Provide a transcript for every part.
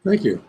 Thank you.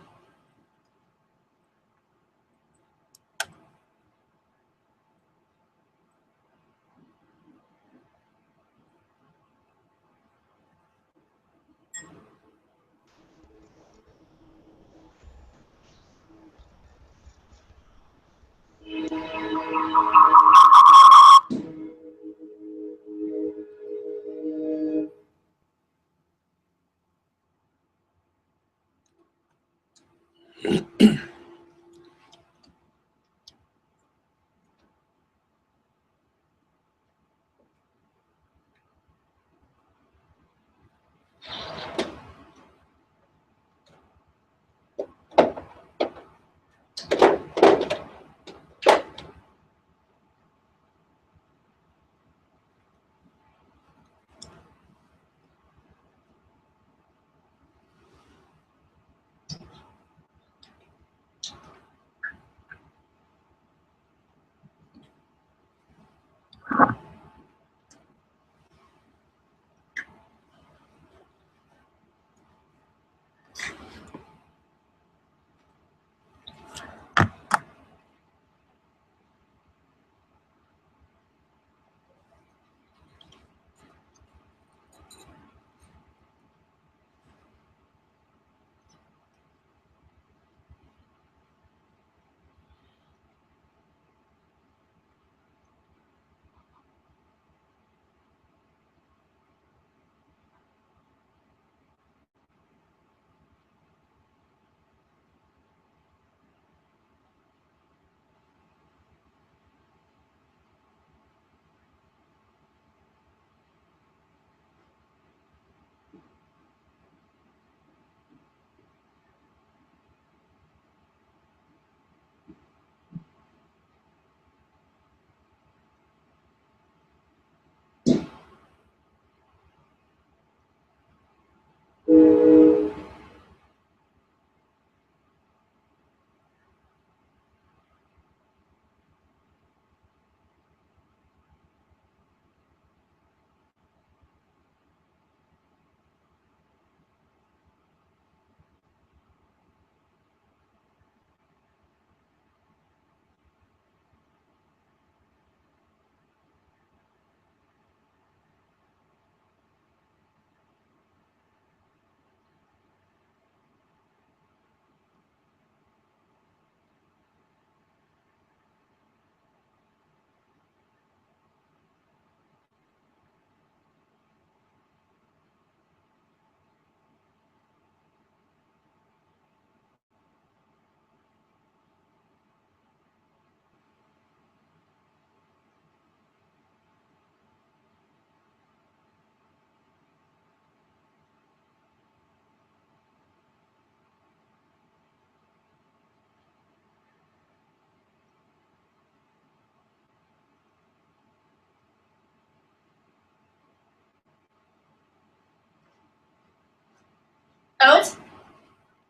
Out?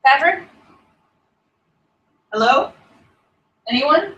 Patrick? Hello? Anyone?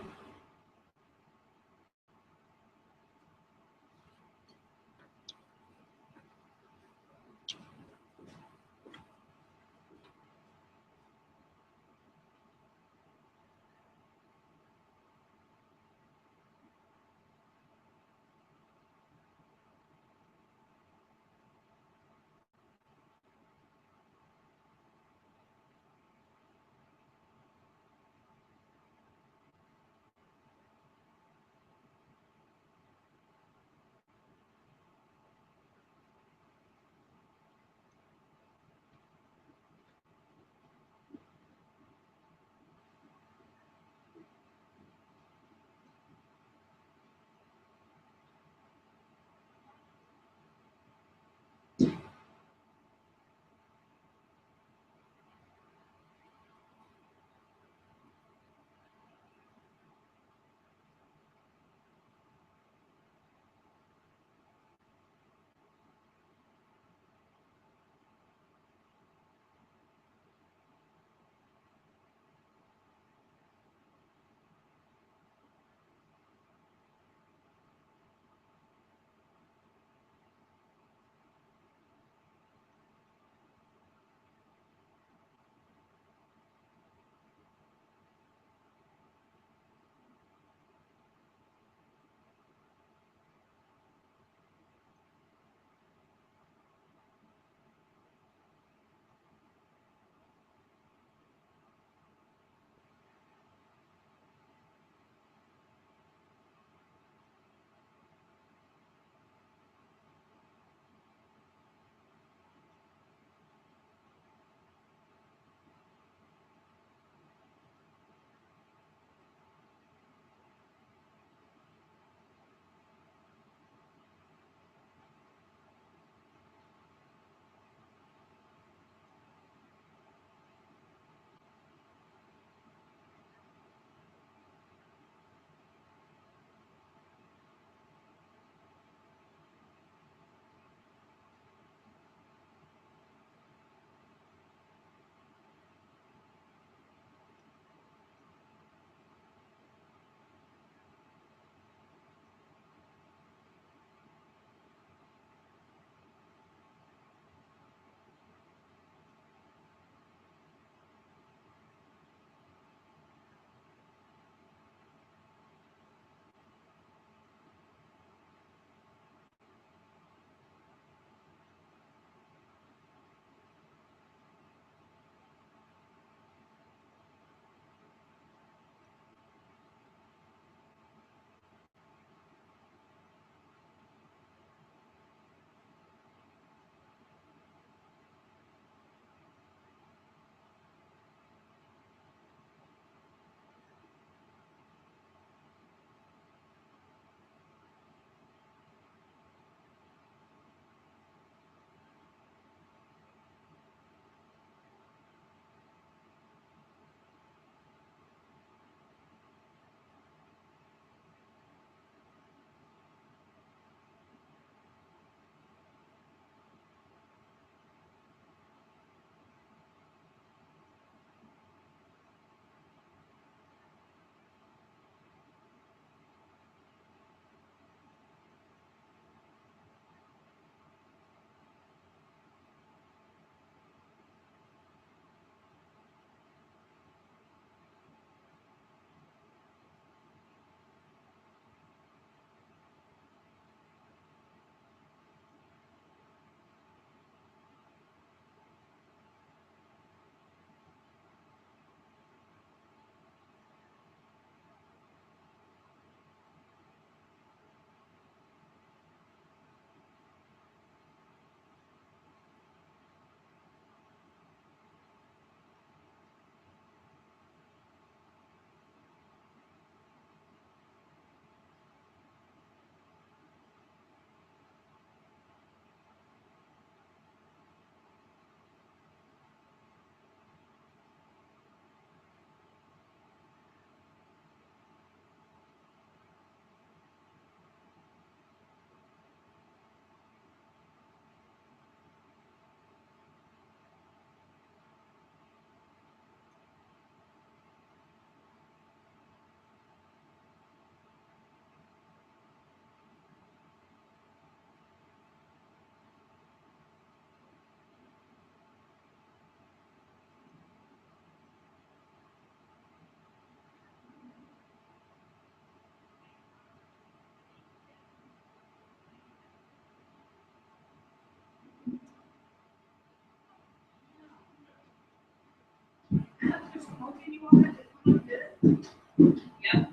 Yeah.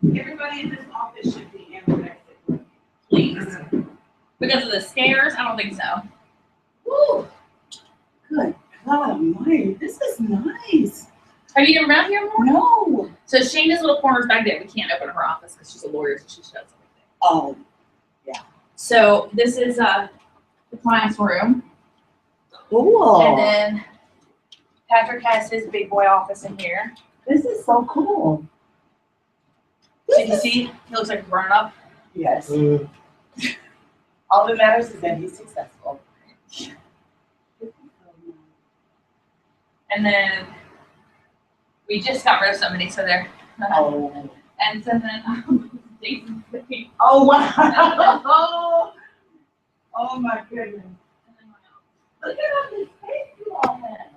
Everybody in this office should be anorexic. Please. Because of the stairs? I don't think so. Woo! Good God Almighty, this is nice. Have you been around here more? No. So Shayna's little corner's back there. We can't open her office because she's a lawyer, so she does everything. Oh, So this is the client's room. cool. And then Patrick has his big boy office in here. This is so cool. So you can see he looks like a grown up. Yes. All that matters is that he's successful. And then we just got rid of somebody, so they're Oh. and so then Jason's looking. Oh wow. Oh my goodness. Look at all this space you all have.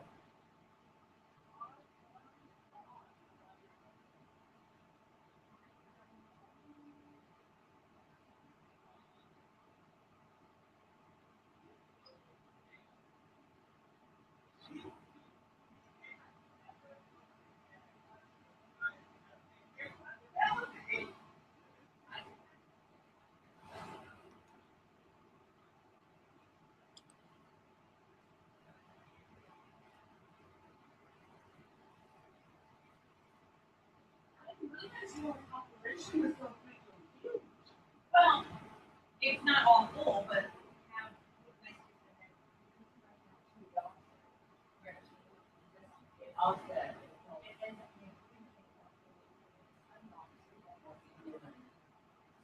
Well, it's not all full, but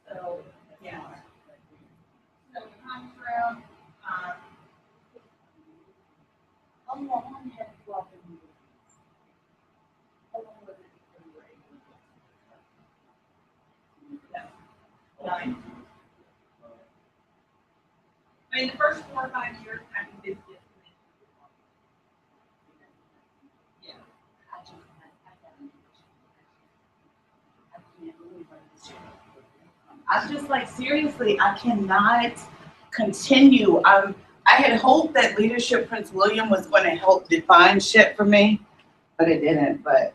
so yeah. So the conference room, nine. I mean, the first 4 or 5 years, I think this is. Yeah. I'm just like, seriously, I cannot continue. I had hoped that Leadership Prince William was going to help define shit for me, but it didn't. But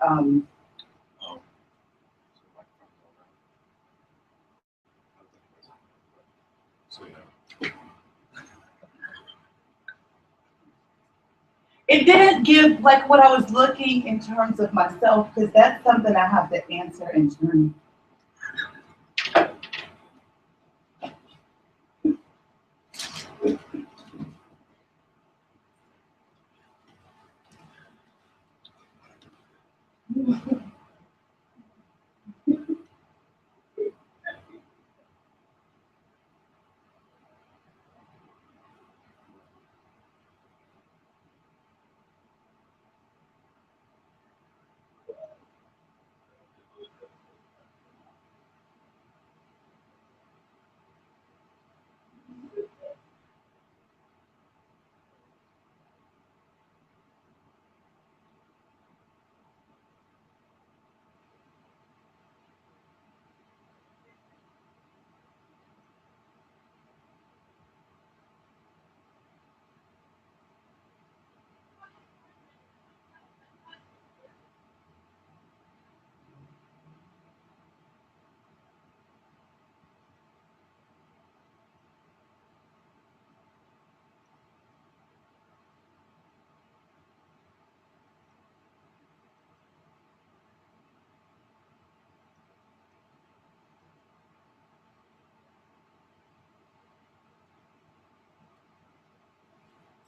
it didn't give like what I was looking in terms of myself, because that's something I have to answer in turn.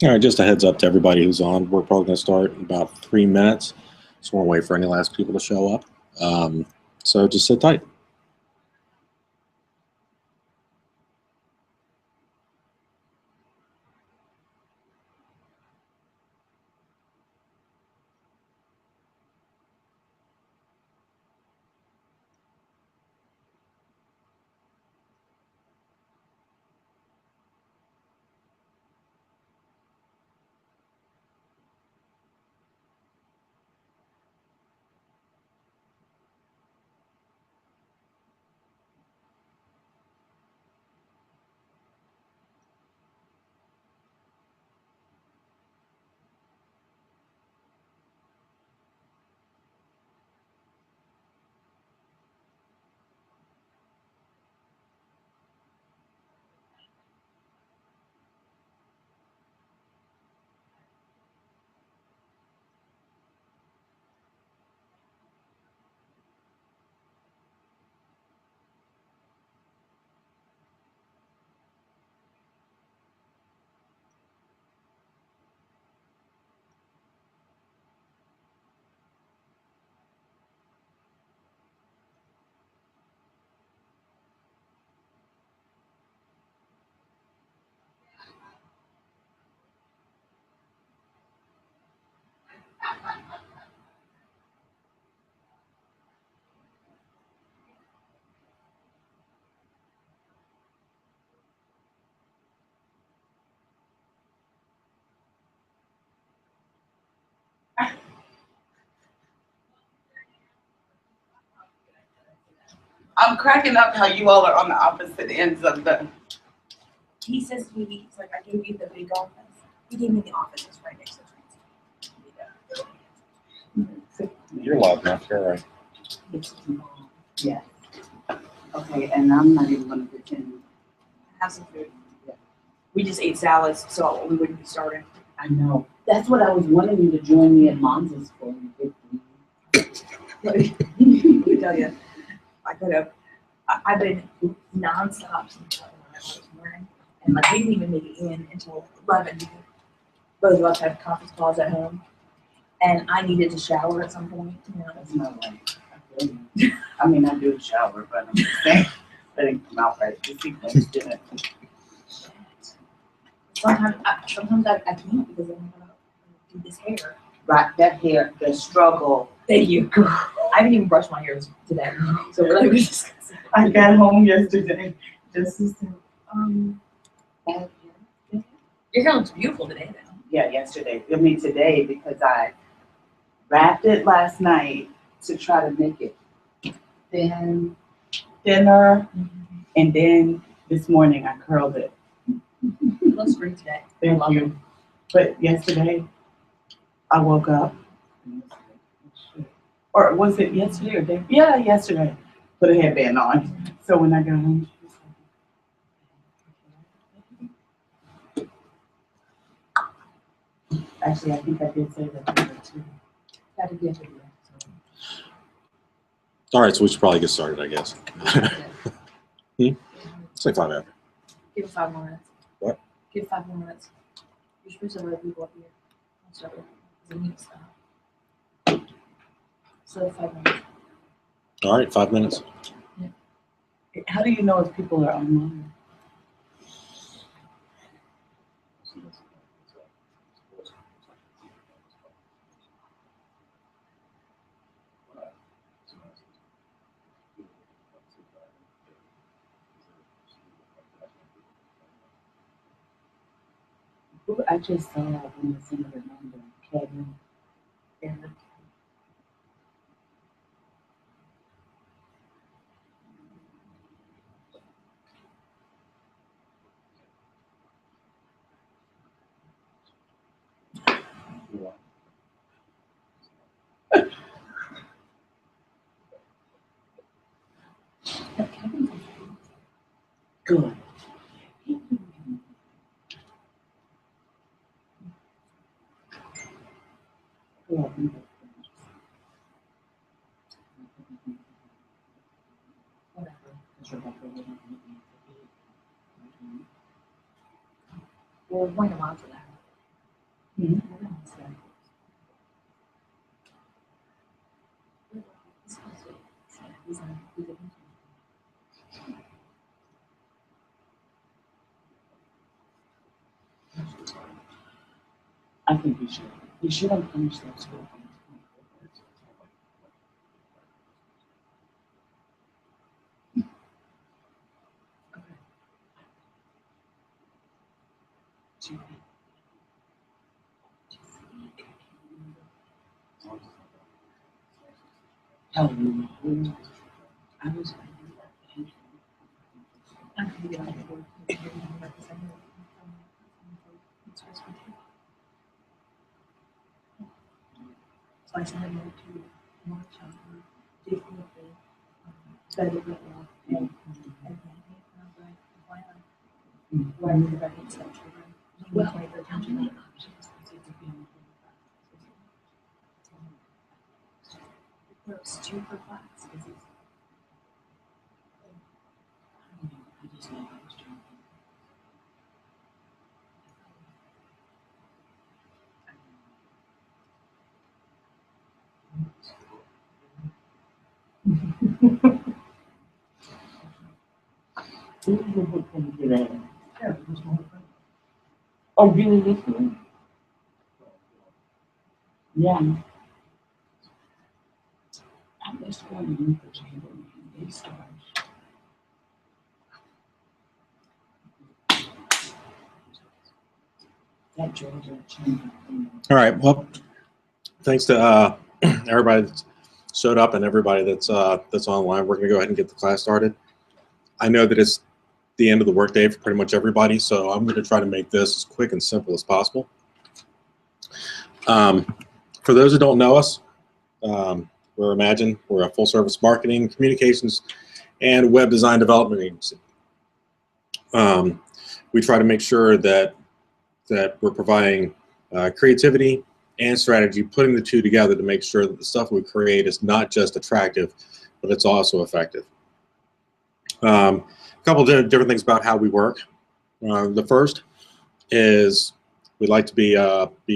All right, just a heads up to everybody who's on. We're probably going to start in about 3 minutes. Just want to wait for any last people to show up. So just sit tight. I'm cracking up how you all are on the opposite ends of the. He says he's like, I gave you the big office. He gave me the office that's right next to the train. You're loud enough. You're right. It's small. Yeah. Okay, and I'm not even gonna pretend. Have some food. Yeah. We just ate salads, so we wouldn't be starving. I know. That's what I was wanting you to join me at Monza's for. Let me tell you, I've been nonstop since 11 this morning, and like we didn't even make it in until 11. Both of us had conference calls at home, and I needed to shower at some point. You know, That's not right. I mean, I do shower, but I'm just saying, I didn't come out right. The sequence didn't. sometimes I can't because I'm gonna do this hair. Right, that hair, the struggle. Thank you. I haven't even brushed my hair today, so we're like discussing. I got home yesterday, just as Your hair looks beautiful today, though. yeah, yesterday. I mean today because I wrapped it last night to try to make it thinner, and then this morning I curled it. It looks great today. Thank you. But yesterday I woke up, or was it yesterday or day? Yeah, yesterday. Put a headband on. So when I got home, actually, I think I did say that too. Gotta get it. All right, so we should probably get started, I guess. It's like 5 after. Give it 5 more minutes. What? Give it 5 more minutes. You're supposed to let people up here. I'll start with the neat stuff. So 5 minutes. All right, 5 minutes. How do you know if people are online? Who I just saw when the Senator Randall, Kevin, and good. We're going to monitor that. Mhm. I think we should. We shouldn't punish those who are Hallelujah. I was. I'm gonna get out of here. So I decided to march on her, do better than and why would the record set children? Well, my attention. It's 2 per class. Oh, really listening? Yeah. I just want to meet the chamber meeting. They start. That Georgia chamber. All right, well, thanks to everybody that's showed up and everybody that's online. We're going to go ahead and get the class started. I know that it's the end of the workday for pretty much everybody, so I'm going to try to make this as quick and simple as possible. For those who don't know us, we're Imagine. We're a full-service marketing, communications, and web design development agency. We try to make sure that we're providing creativity and strategy, putting the two together to make sure that the stuff we create is not just attractive, but it's also effective. A couple of different things about how we work. The first is we like to be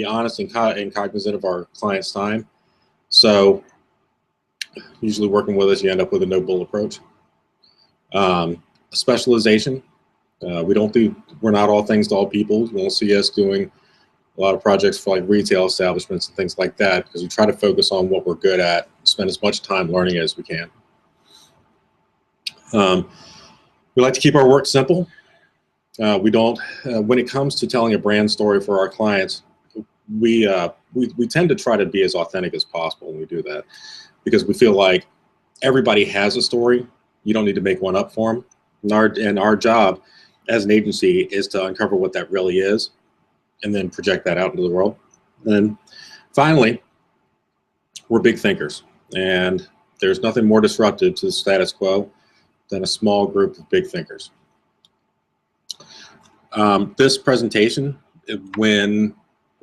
honest and cognizant of our clients' time. So usually working with us, you end up with a no-bull approach. A specialization. We're not all things to all people. You won't see us doing a lot of projects for like retail establishments and things like that, because we try to focus on what we're good at, spend as much time learning as we can. We like to keep our work simple. We don't, when it comes to telling a brand story for our clients, we tend to try to be as authentic as possible when we do that, because we feel like everybody has a story. You don't need to make one up for them. And our job as an agency is to uncover what that really is and then project that out into the world. And then finally, we're big thinkers, and there's nothing more disruptive to the status quo than a small group of big thinkers. This presentation, when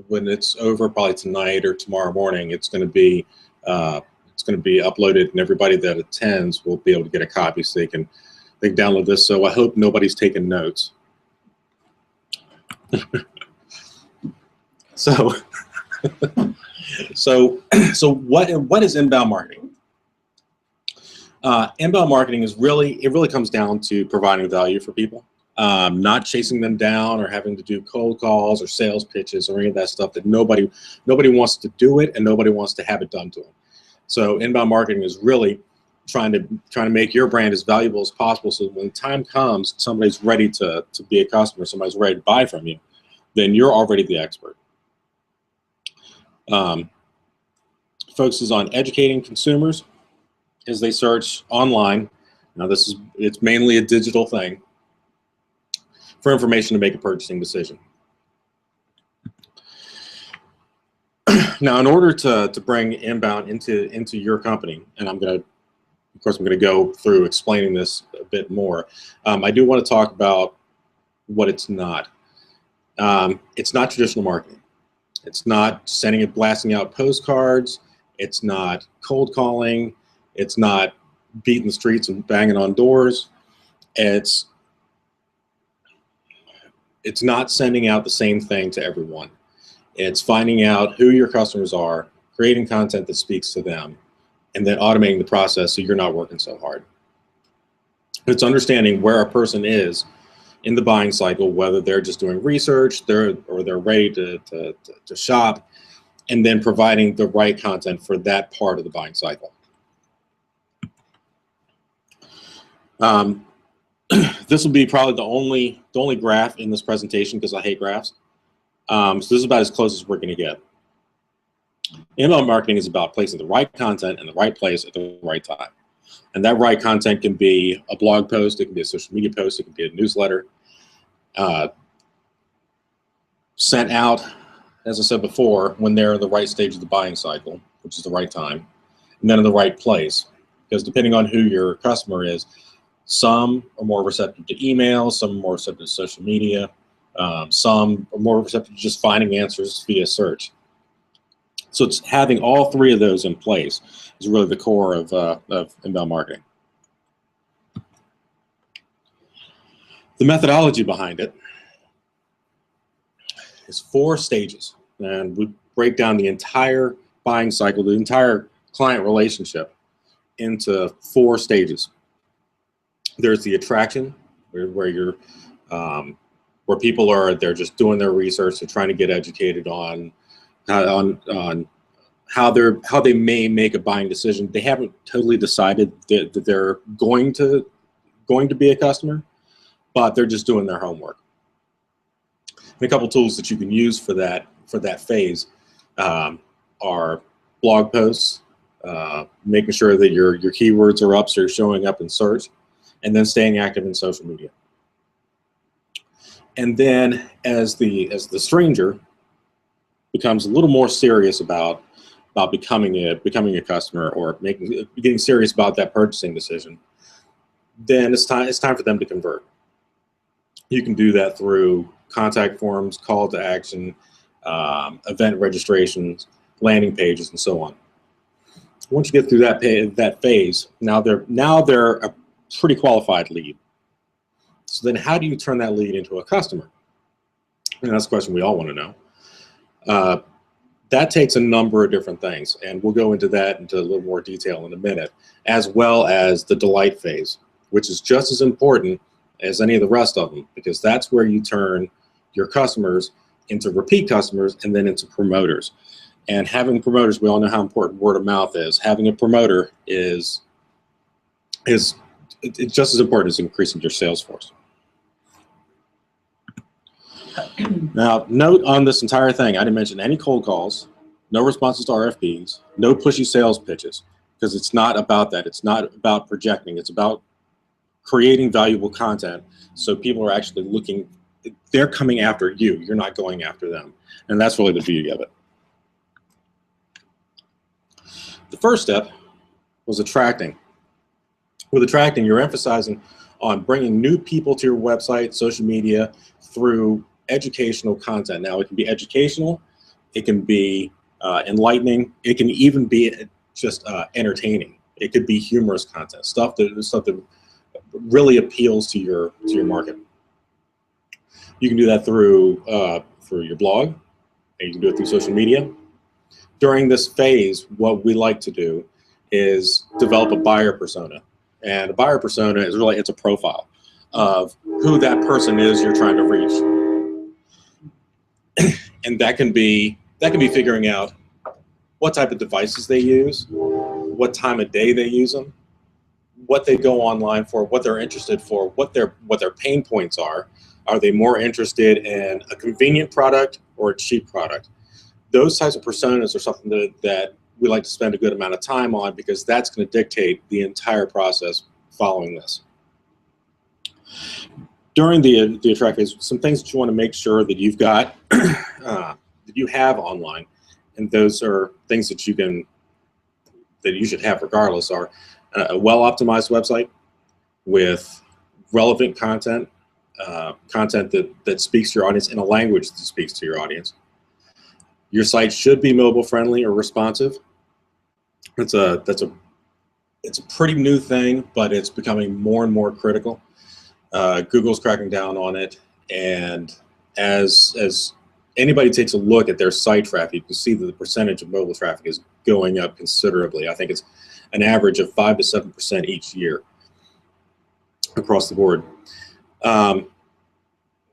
it's over, probably tonight or tomorrow morning, it's going to be uploaded, and everybody that attends will be able to get a copy so they can download this. So I hope nobody's taking notes. So what is inbound marketing? Inbound marketing is really comes down to providing value for people, not chasing them down or having to do cold calls or sales pitches or any of that stuff that nobody wants to do it, and nobody wants to have it done to them. So inbound marketing is really trying to make your brand as valuable as possible, so when time comes, somebody's ready to be a customer, somebody's ready to buy from you, then you're already the expert. Focuses on educating consumers as they search online. Now it's mainly a digital thing, for information to make a purchasing decision. Now, in order to bring inbound into your company, and I'm going to go through explaining this a bit more. I do want to talk about what it's not. It's not traditional marketing. It's not blasting out postcards. It's not cold calling. It's not beating the streets and banging on doors. It's not sending out the same thing to everyone. It's finding out who your customers are, creating content that speaks to them, and then automating the process so you're not working so hard. It's understanding where a person is in the buying cycle, whether they're just doing research, or they're ready to shop, and then providing the right content for that part of the buying cycle. This will be probably the only graph in this presentation, because I hate graphs. So this is about as close as we're going to get. Inbound marketing is about placing the right content in the right place at the right time. And that right content can be a blog post, it can be a social media post, it can be a newsletter. Sent out, as I said before, when they're in the right stage of the buying cycle, which is the right time, and then in the right place. Because depending on who your customer is, some are more receptive to email, some are more receptive to social media, some are more receptive to just finding answers via search. So it's having all three of those in place is really the core of inbound marketing. The methodology behind it is 4 stages, and we break down the entire buying cycle, the entire client relationship, into 4 stages. There's the attraction, where people they're just doing their research, they're trying to get educated on how they may make a buying decision. They haven't totally decided that they're going to be a customer, but they're just doing their homework. And a couple tools that you can use for that phase are blog posts, making sure that your keywords are up so you're showing up in search, and then staying active in social media. And then as the stranger becomes a little more serious about becoming a customer, or getting serious about that purchasing decision, then it's time for them to convert. You can do that through contact forms, call to action, event registrations, landing pages, and so on. Once you get through that phase, now they're a pretty qualified lead. So then how do you turn that lead into a customer? And that's a question we all want to know. That takes a number of different things, and we'll go into that into a little more detail in a minute, as well as the delight phase, which is just as important as any of the rest of them, because that's where you turn your customers into repeat customers and then into promoters. And having promoters, we all know how important word of mouth is. Having a promoter is it's just as important as increasing your sales force. Now, note on this entire thing, I didn't mention any cold calls, no responses to RFPs, no pushy sales pitches, because it's not about that. It's not about projecting. It's about creating valuable content so people are actually looking, they're coming after you. You're not going after them. And that's really the beauty of it. The first step was attracting. With attracting, you're emphasizing on bringing new people to your website, social media, through educational content. Now, it can be educational, it can be enlightening, it can even be just entertaining. It could be humorous content, stuff that really appeals to your market. You can do that through your blog, and you can do it through social media. During this phase, what we like to do is develop a buyer persona. And a buyer persona is really, it's a profile of who that person is you're trying to reach. And that can be figuring out what type of devices they use, what time of day they use them, what they go online for, what they're interested for, what their pain points are. Are they more interested in a convenient product or a cheap product? Those types of personas are something that we like to spend a good amount of time on, because that's going to dictate the entire process following this. During the attract phase, some things that you want to make sure that you've got, that you have online, and those are things that you should have regardless, are a well-optimized website with relevant content, content that speaks to your audience in a language that speaks to your audience. Your site should be mobile friendly or responsive. It's a pretty new thing, but it's becoming more and more critical. Google's cracking down on it, and as anybody takes a look at their site traffic, you can see that the percentage of mobile traffic is going up considerably. I think it's an average of 5 to 7% each year across the board.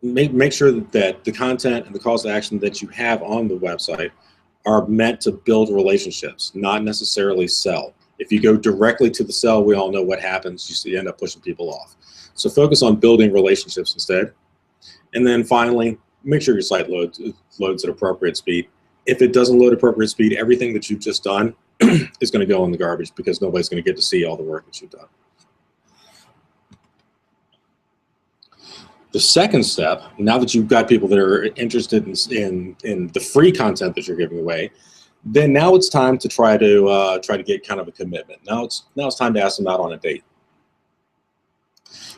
Make sure that the content and the calls to action that you have on the website are meant to build relationships, not necessarily sell. If you go directly to the sell, we all know what happens. You end up pushing people off. So focus on building relationships instead. And then finally, make sure your site loads at appropriate speed. If it doesn't load appropriate speed, everything that you've just done is going to go in the garbage, because nobody's going to get to see all the work that you've done. The second step, now that you've got people that are interested in the free content that you're giving away, then now it's time to try to get kind of a commitment. Now it's time to ask them out on a date.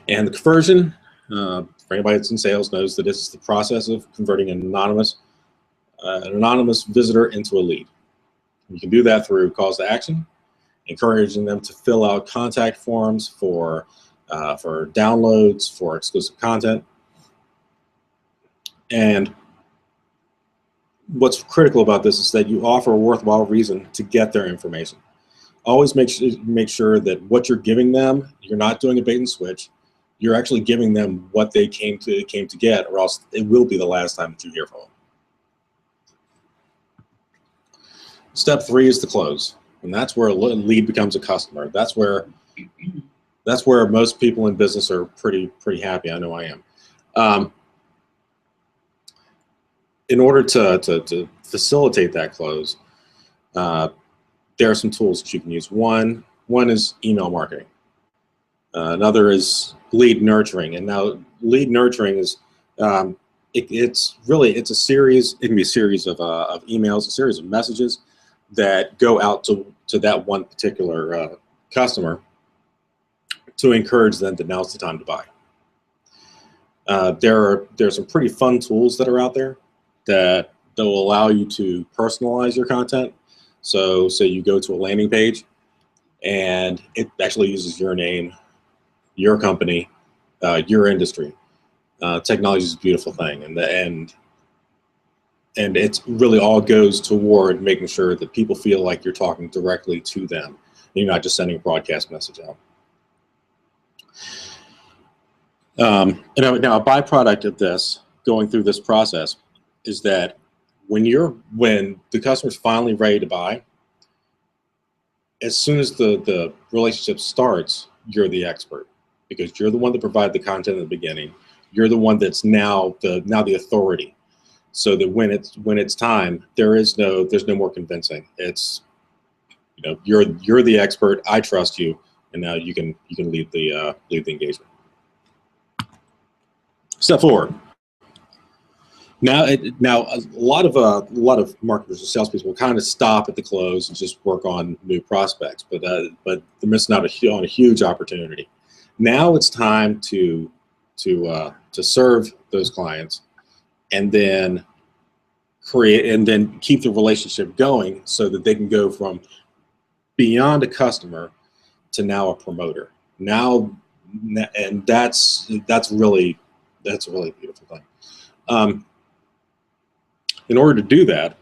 And the conversion, for anybody that's in sales knows that this is the process of converting an anonymous visitor into a lead. You can do that through calls to action, encouraging them to fill out contact forms for downloads, for exclusive content. And what's critical about this is that you offer a worthwhile reason to get their information. Always make sure that what you're giving them, you're not doing a bait and switch. You're actually giving them what they came to get, or else it will be the last time that you hear from them. Step 3 is the close, and that's where a lead becomes a customer. That's where most people in business are pretty happy. I know I am. In order to facilitate that close, there are some tools that you can use. One is email marketing. Another is lead nurturing. And now lead nurturing is, it's a series, it can be a series of emails, a series of messages that go out to that one particular customer to encourage them that now's the time to buy. There's some pretty fun tools that are out there that will allow you to personalize your content. So say you go to a landing page and it actually uses your name, your company, your industry. Technology is a beautiful thing, and it really all goes toward making sure that people feel like you're talking directly to them. You're not just sending a broadcast message out. Now a byproduct of this, going through this process, is that when the customer's finally ready to buy, as soon as the relationship starts, you're the expert, because you're the one that provided the content in the beginning. You're the one that's now the authority, so that when it's time, there's no more convincing. It's, you're the expert. I trust you, and now you can lead the engagement. Step 4. Now a lot of marketers or salespeople will kind of stop at the close and just work on new prospects, but they're missing out on a huge opportunity. Now it's time to serve those clients, and then keep the relationship going so that they can go from beyond a customer to now a promoter. And that's really a beautiful thing. In order to do that,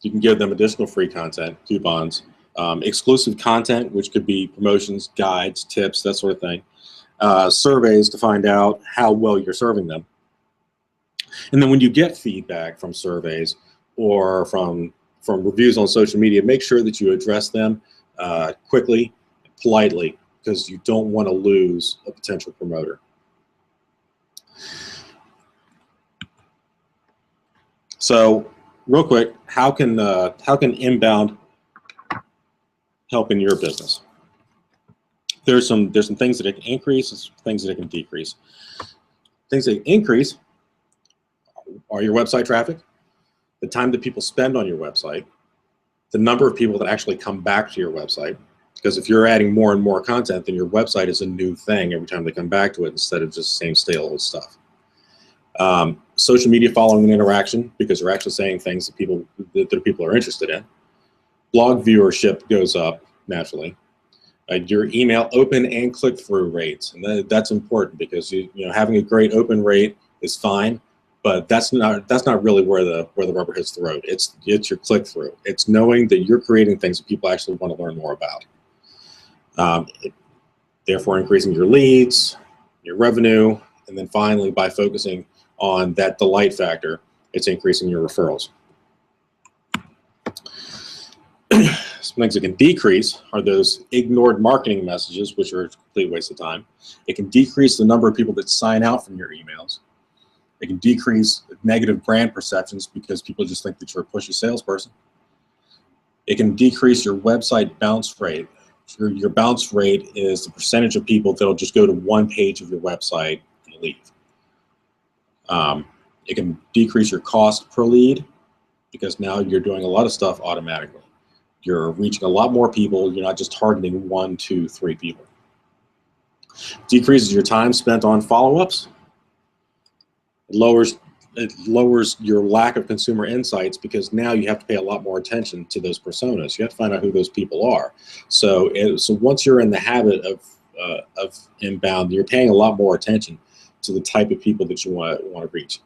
you can give them additional free content, coupons, exclusive content, which could be promotions, guides, tips, that sort of thing. Surveys to find out how well you're serving them. And then when you get feedback from surveys or from reviews on social media, make sure that you address them quickly, politely, because you don't want to lose a potential promoter. So real quick, how can inbound help in your business? There's some things that it can increase, and some things that it can decrease. Things that increase are your website traffic, the time that people spend on your website, the number of people that actually come back to your website. Because if you're adding more and more content, then your website is a new thing every time they come back to it, instead of just the same stale old stuff. Social media following and interaction, because you're actually saying things that people are interested in. Blog viewership goes up naturally. Your email open and click-through rates, and that's important, because having a great open rate is fine, but that's not really where the rubber hits the road. It's your click-through. It's knowing that you're creating things that people actually want to learn more about. Therefore, increasing your leads, your revenue, and then finally, by focusing on that delight factor, it's increasing your referrals. Some things that can decrease are those ignored marketing messages, which are a complete waste of time. It can decrease the number of people that sign out from your emails. It can decrease negative brand perceptions, because people just think that you're a pushy salesperson. It can decrease your website bounce rate. Your bounce rate is the percentage of people that'll just go to one page of your website and leave. It can decrease your cost per lead, because now you're doing a lot of stuff automatically. You're reaching a lot more people. You're not just targeting 1, 2, 3 people. Decreases your time spent on follow-ups. It lowers your lack of consumer insights, because now you have to pay a lot more attention to those personas. You have to find out who those people are. So once you're in the habit of inbound, you're paying a lot more attention to the type of people that you want to reach.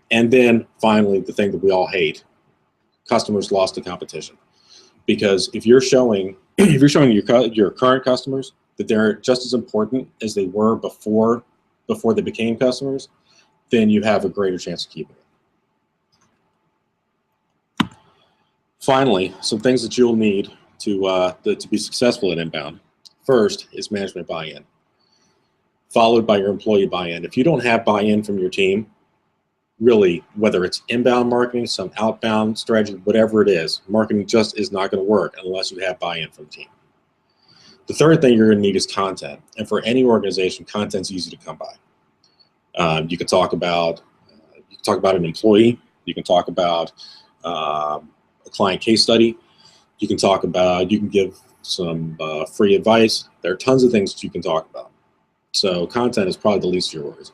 And then finally, the thing that we all hate: customers lost to competition. Because if you're showing your current customers that they're just as important as they were before they became customers, then you have a greater chance of keeping it. Finally, some things that you'll need to be successful at inbound. First is management buy-in, followed by your employee buy-in. If you don't have buy-in from your team, really, whether it's inbound marketing, some outbound strategy, whatever it is, marketing just is not going to work unless you have buy-in from the team. The third thing you're going to need is content. And for any organization, content's easy to come by. You can talk about an employee. You can talk about a client case study. You can give some free advice. There are tons of things that you can talk about. So content is probably the least of your worries.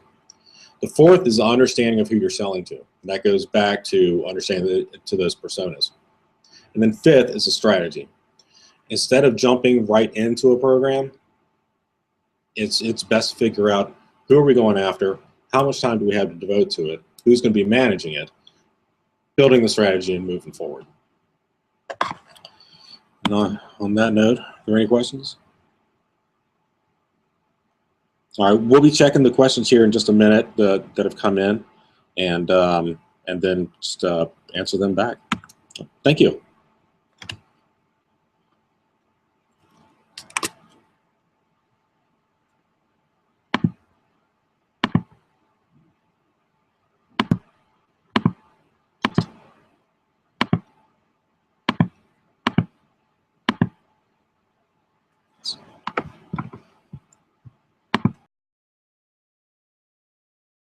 The fourth is the understanding of who you're selling to. And that goes back to understanding to those personas. And then fifth is a strategy. Instead of jumping right into a program, it's best to figure out who are we going after, how much time do we have to devote to it, who's going to be managing it, building the strategy and moving forward. And on that note, are there any questions? All right, we'll be checking the questions here in just a minute that have come in, and then just answer them back. Thank you.